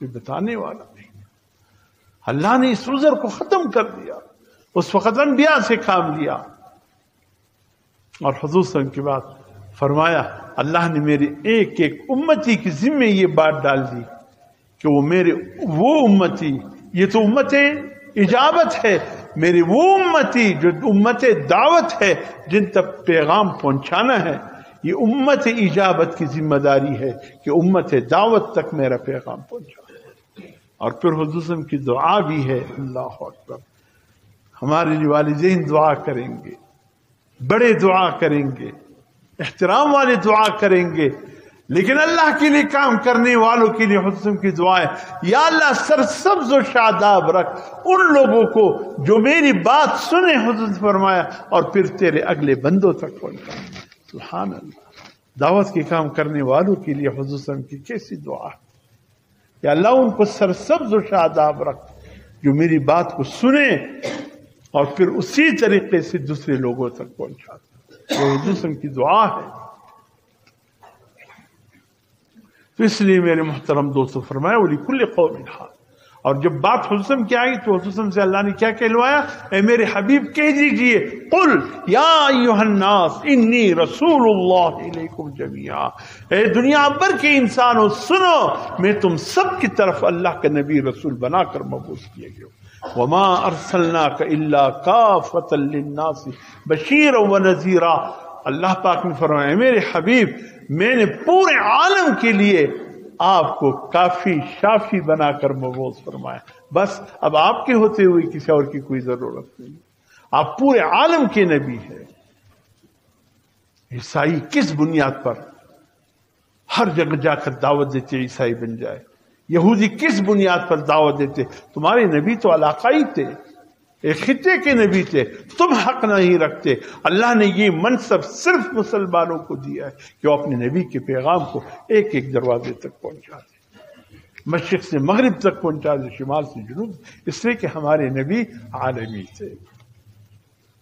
کوئی بتانے والا نہیں. اللہ نے اس عذر کو ختم کر دیا. اس وقت انبیاء سے کام لیا. اور حضور صلی اللہ علیہ وسلم کی بات فرمایا اللہ نے میرے ایک ایک امتی کی ذمہ یہ بات ڈال دی کہ وہ میرے وہ امتی، یہ تو امت اجابت ہے، میری وہ امتی جو امت دعوت ہے جن تک پیغام پہنچانا ہے، یہ امت اجابت کی ذمہ داری ہے کہ امت دعوت تک میرا پیغام پہنچا. اور پھر حضور صلی اللہ علیہ وسلم کی دعا بھی ہے. اللہ اکبر. ہمارے لیے والدین دعا کریں گے، بڑے دعا کریں گے، احترام والے دعا کریں گے، لیکن اللہ کے لیے کام کرنے والوں کے لیے حضور کی دعا ہے یا اللہ سرسبز و شاداب رکھ ان لوگوں کو جو میری بات سنے، حضور نے فرمایا، اور پھر تیرے اگلے بندوں تک پہنچا. سبحان اللہ. دعوت کے کام کرنے والوں کے لیے حضور صلی اللہ علیہ وسلم کی کیسی دعا ہے کہ اللہ ان کو سرسبز و شاداب رکھ جو میری بات کو سنے اور پھر اسی طریقے سے دوسرے لوگوں تک پہنچاتا. وہ حضور صلی اللہ علیہ وسلم کی دعا ہے. تو اس لیے میرے محترم دوستو فرمایا وَلِكُلِّ قَوْمٍ حَادٍ. اور جب بات حضور صلی اللہ علیہ وسلم کی آئی تو حضور صلی اللہ علیہ وسلم سے اللہ نے کیا کہلوایا؟ اے میرے حبیب کہہ دیجئے قُلْ يَا أَيُّهَا النَّاسِ إِنِّي رَسُولُ اللَّهِ إِلَيْكُمْ جَمِيعًا. اے دنیا بھر کے انسانوں سنو، میں تم سب کی طرف اللہ کا نبی رسول بنا کر مبعوث کیا گیا. وَمَا أَرْسَلْنَاكَ إِلَّا كَافَةً لِلنَّاسِ بَشِيرًا وَنَذِيرًا. اللہ پاک نے فرمایا میرے حبیب میں نے پورے عالم کے لیے آپ کو کافی شافی بنا کر مبعوث فرمایا. بس اب آپ کے ہوتے ہوئے کسی اور کی کوئی ضرورت نہیں. آپ پورے عالم کے نبی ہیں. عیسائی کس بنیاد پر ہر جگہ جا کر دعوت دیتے عیسائی بن جائے؟ یہودی کس بنیاد پر دعوت دیتے؟ تمہارے نبی تو علاقائی تھے، ایک خطے کے نبی تھے، تم حق نہیں رکھتے. اللہ نے یہ منصب صرف مسلمانوں کو دیا ہے کہ وہ اپنے نبی کے پیغام کو ایک ایک دروازے تک پہنچا دے، مشرق سے مغرب تک پہنچا دے، شمال سے جنوب. اس لیے کہ ہمارے نبی عالمی تھے.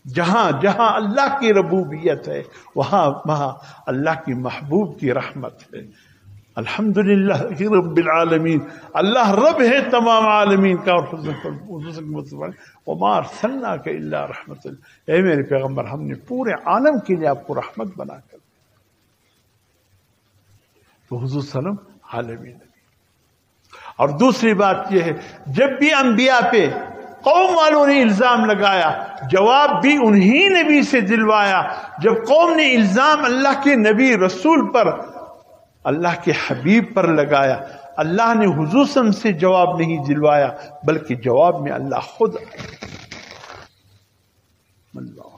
جہاں جہاں اللہ کی ربوبیت ہے وہاں وہاں اللہ کی محبوب کی رحمت ہے. الحمدللہ رب العالمین. اللہ رب ہے تمام عالمین کا. اور وما ارسلناک الا رحمت. اے میرے پیغمبر ہم نے پورے عالم کے لیے آپ کو رحمت بنا کر. تو حضور صلی اللہ علیہ وسلم عالمی نبی. اور دوسری بات یہ ہے جب بھی انبیاء پہ قوم والوں نے الزام لگایا جواب بھی انہی نبی سے دلوایا. جب قوم نے الزام اللہ کے نبی رسول پر، اللہ کے حبیب پر لگایا، اللہ نے حضور صلی اللہ علیہ وسلم سے جواب نہیں دلوایا بلکہ جواب میں اللہ خود اللہ